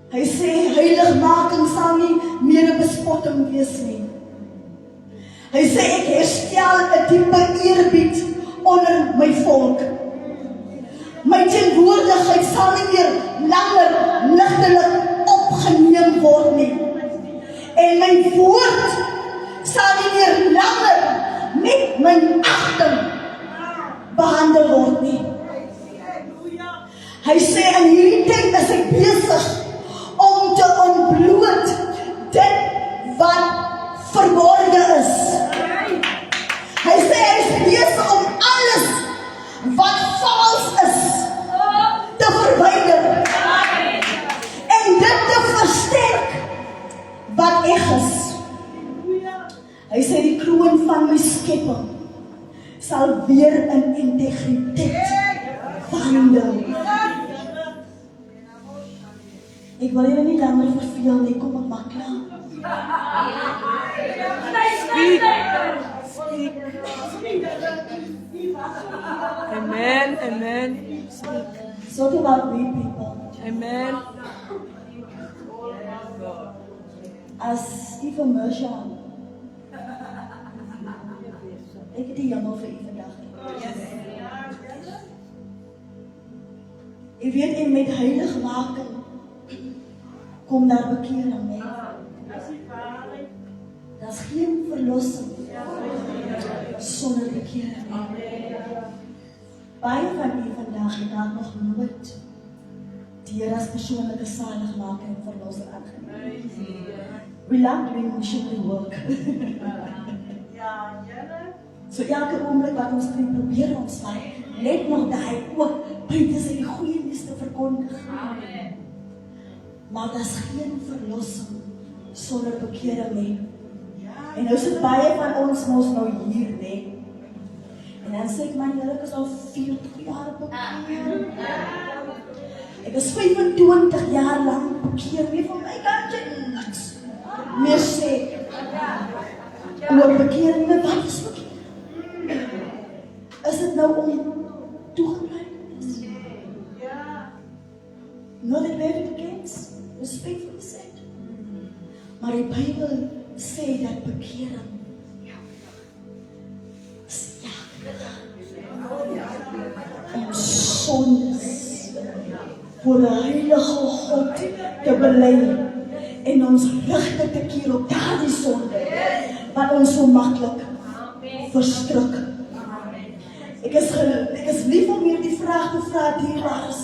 Hy sê heiligmaking sal nie meer 'n bespotting wees nie. Hy sê ek herstel 'n diepe eerbied onder my volk. My teenwoordigheid sal nie meer langer ligtelik opgeneem word nie. En my woord sal nie meer langer met minagting behandel word nie. Hy sê in hierdie tyd is ek besig om te ontbloot dit wat verborge is. Hy sê hy is besig om alles wat vals is te verwyder en dit te versterk wat eg is. Hy sê die kroon van my skepping sal weer in integriteit wandel. Ek wil julle nie langer verveel nie, kom ek maar klaar. Speak. Amen. Amen. Speak. It's not about we people. Amen. As Eva Mersha, ek het die jammer vir u vandag. Ek weet en met heiligmaking kom daar bekering, hè? Daar's geen verlossing sonder bekering. Baie van u vandag het daar nog nooit die Here as persoonlike saligmaker en verlosser aangeneem. We love doing missionary work. So elke oomblik wat ons kan probeer ons net nog daai ook buite sy die goeie nuus te verkondig. Maar daar's geen verlossing sonder bekering nie. En nou sit baie van ons mos nou hier, nee. En dan sê ek, man, Here, ek is al 40 jaar bekeer. Ek is 25 jaar lang bekeer, nie van my kant jy niks meer sê oor bekering, maar wat is bekering? Is dit nou om toegewydenis? Not that we have it against, respectfully said. Maar die Bybel sê dat bekering is om sondes voor die heilige God te bely en ons rigte te keer op daardie sonde wat ons so maklik verstrik. Ek is lief om hier die vraag te vra, dierbaars.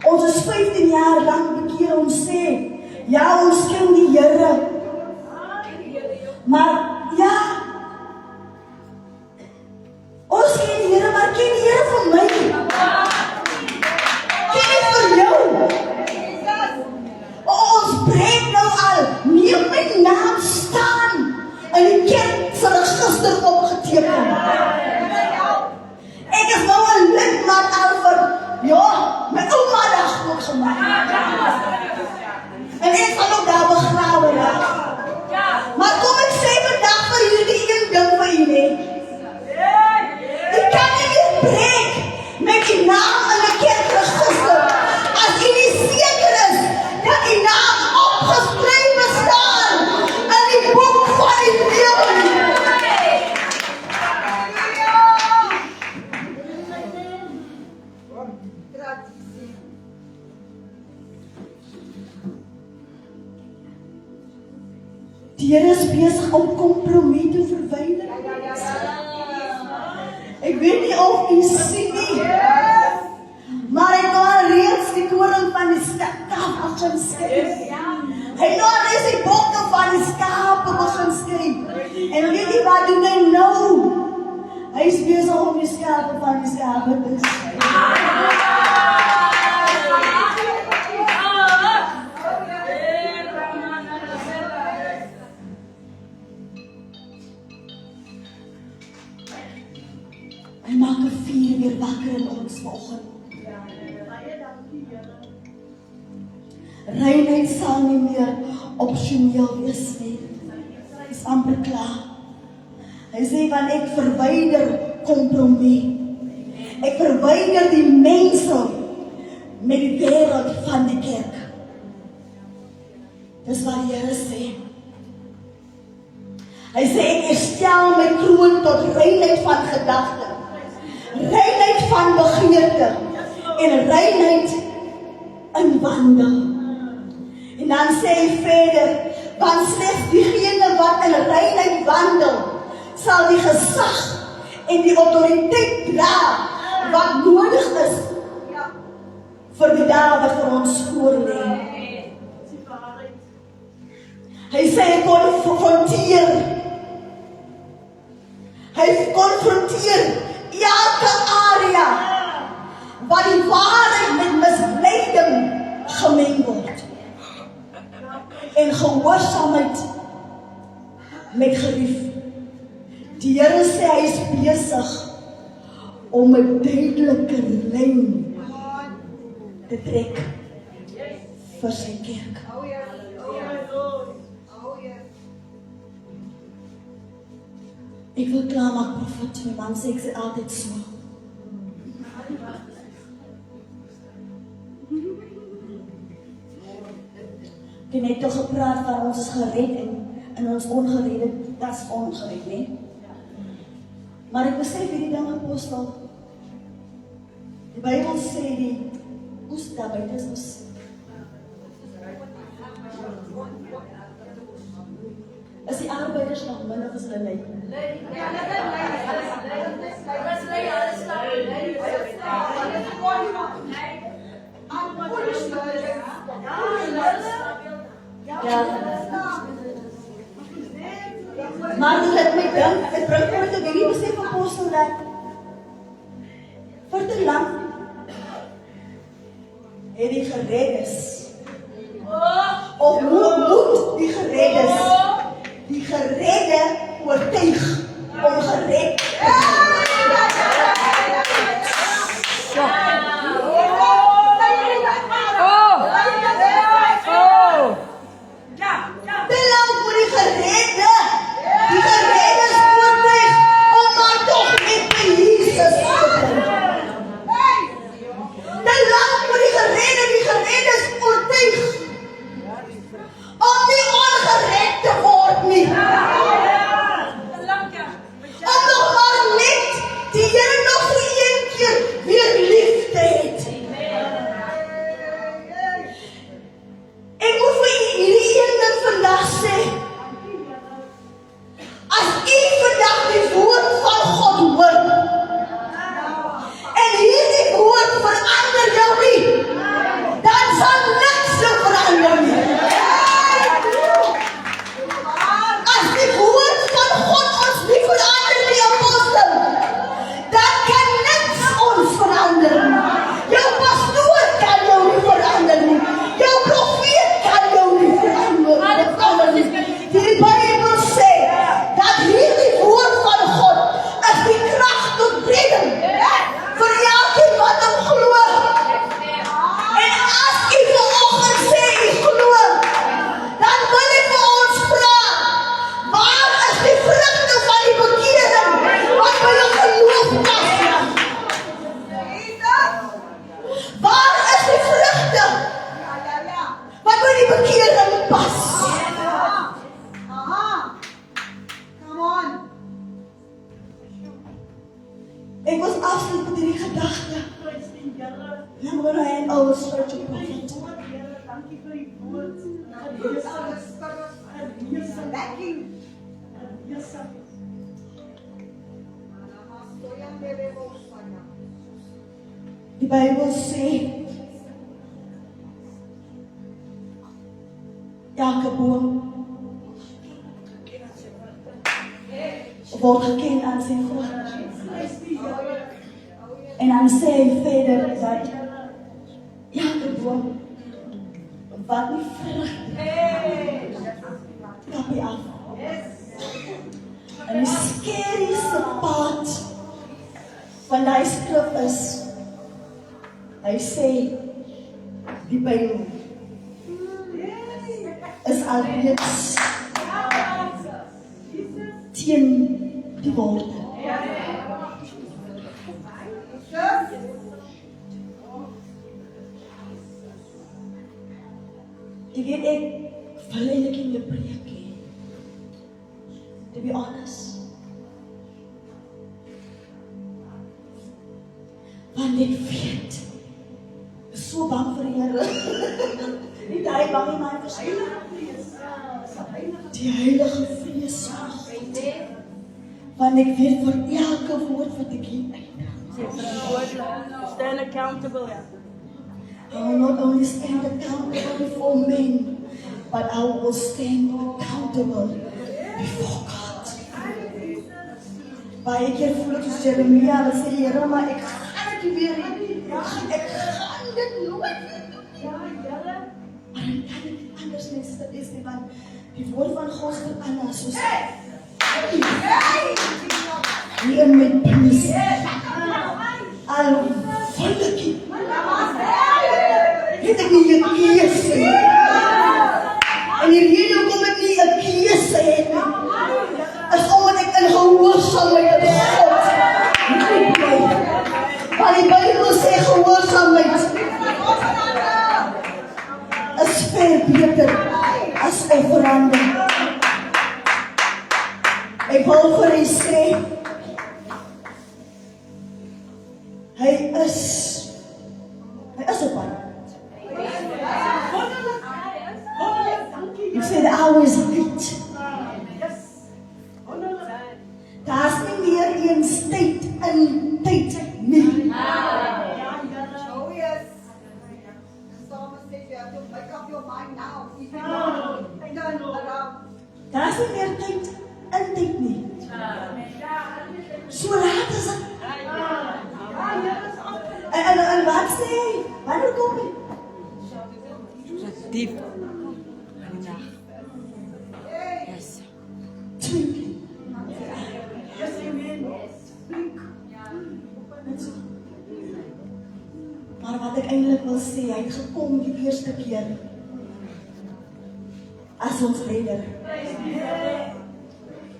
Ons is 15 jaar lang bekeer, ons sê, ja, ons ken die Here. Maar ja, ons ken die Here, maar ken die Here vir my? Ken die vir jou? Ons breek nou al, neem my naam staan in die kerk se register opgeteken. Ek is nou 'n lidmaat al vir, ja, my ouma dag ook gemaak. En ek gaan ook daar begrawe raak. Maar kom ek sê vandag vir hierdie een ding vir julle. Jy kan nie meer breek met die naam in die kerkregister as jy nie seker is dat die naam opgeskrywe staan in die boek van die lewe. Die Here is besig om kompromie te verwyder. Ek weet nie of u sien nie, maar ek kan reeds die koring van die skaap begin skryf. Hy nou is die bokke van die skape begin skryf. En weet jy wat doen hy nou? Hy is besig om die skape van die skape te skryf. Hy maak 'n vuur weer wakker in ons vanoggend. Reinheid sal nie meer opsioneel wees nie. Hy is amper klaar. Hy sê, want ek verwyder kompromie. Ek verwyder die mense met die wêreld van die kerk. Dis wat die Here sê. Hy sê, ek stel my kroon tot reinheid van gedagte. Reinheid van begeerte en reinheid in wandel. En dan sê hy verder, want slegs diegene wat in reinheid wandel, sal die gesag en die autoriteit dra wat nodig is vir die dae wat vir ons voorlê. Hy sê hy konfronteer elke area waar die waarheid met misleiding gemeng word en gehoorsaamheid met gerief. Die Here sê hy is besig om 'n duidelike lyn te trek vir sy kerk. Ek wil klaar maak, profet, my man sê ek sê altyd so. Ek het net toch gepraat van ons is gered en ons ongeredde, dat is ongered, nee? Maar ek besef hierdie ding, apostel. Die Bybel sê die oes daar buite is oes. Is die arbeiders nog min of is hulle lei? Ja. Maar dit laat my dink, dit bring my tot hierdie besef apostel dat vir te lang het die gereddes of moet die gereddes die geredde oortuig om gered te word. Dankie vir die woord. Dankie alles vir lekking. Die Bybel sê elke boom word geken aan sy vrug. En dan sê hy verder dat elke boom wat nie vrug kap hy af. En die scarieste part van die skrif is, hy sê, die Bybel is alreeds teen die woorde. Jy weet ek wil eintlik in die preek hê. To be honest. Want ek weet, is so bang vir die Here. Nie die bang in my verstaan. Die Heilige Gees van God. Want ek weet vir elke woord wat ek hier Stand accountable, yeah. I will not only stand accountable before men, but I will stand accountable before God. Baie keer voel ek soos Jeremia, wat sê die Here, maar ek gaan dit weer nie. Ek gaan dit nooit weer doen. Maar dan kan ek nie anders net as dit is nie, want die woord van God verander soos nie in my penis. Al volkie. Het ek nie 'n keuse nie. En die rede hoekom ek nie 'n keuse het nie, is omdat ek in gehoorsaamheid aan God moet bly. Want die Bybel sê gehoorsaamheid is veel beter as offerande. Ek wil vir u sê, hy is op pad. You say the hour is late. Daar's nie meer een tyd in tyd nie. Oh yes. The psalmist says you have to make up your mind now. If you don't, turn around. Daar's nie meer tyd in tyd nie. So laat is dit. En wat sê hy? Wanneer kom hy? Diep. Yes. Twinkling. Yes, amen. Maar wat ek eintlik wil sê, hy het gekom die eerste keer as ons redder.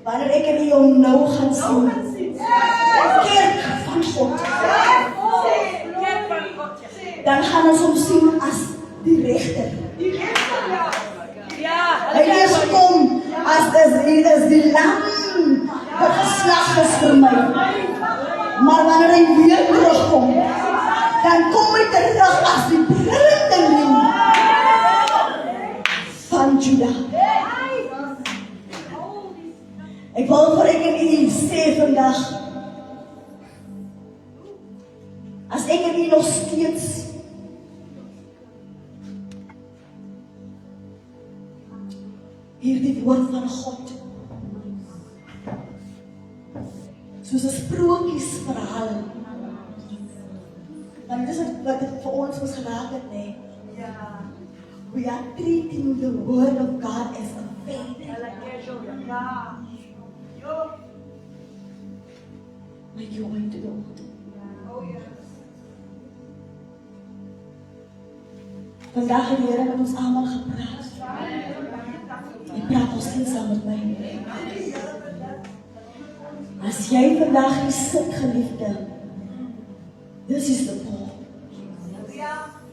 Wanneer ek in hom nou gaan sien, kerk van God, dan gaan ons hom sien as die regter. Hy is kom as die lam wat geslag is vir my. Maar wanneer hy weer terugkom, dan kom hy terug as die brendeling van Juda. Ek wil vir ek en u sê vandag, as ek en u nog steeds hierdie woord van God soos 'n sprokiesverhaal, want dit is wat dit vir ons moes geraak het, nee. We are treating the word of God as a faith. Like you're going to the altar. Oh yes. Vandag het die Here met ons almal gepraat. Hy praat ons nie saam met my. As jy vandag hier sit, geliefde, this is the call.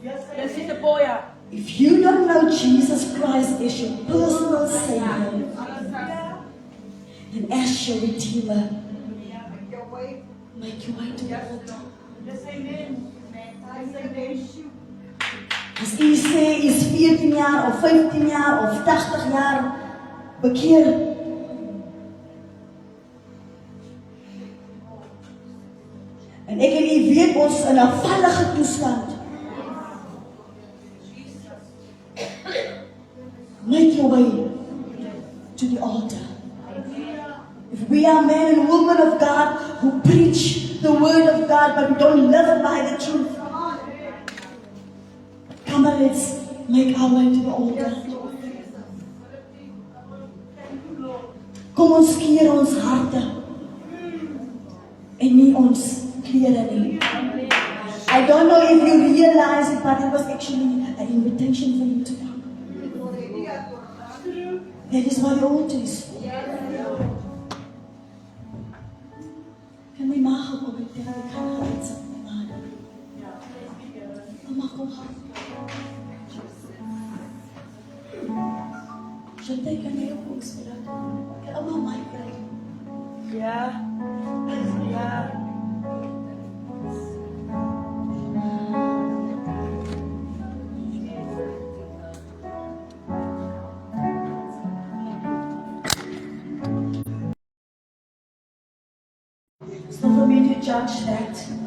This is the boy, yeah. If you don't know Jesus Christ as your personal Savior and as your Redeemer, Your way. make your way to the altar. Yes, amen. I say they shoot. As u sê u is 14 jaar of 15 jaar of 80 jaar bekeer, en ek en u weet ons in 'n vallige toestand. Make your way to the altar. If we are men and women of God who preach the word of God but we don't live by the truth, come on, let's make our way to the altar. Kom ons keer ons harte en nie ons klere nie. I don't know if you realize it, but it was actually an invitation for you to come. That is what the altar is for. Kan my ma gou op die tafel kan gaan sit met my ma. Mama kom gaan. Jantai kan jy op ons vir dat. Kan ouma my kry. Ja. Ja. It's not for me to judge that.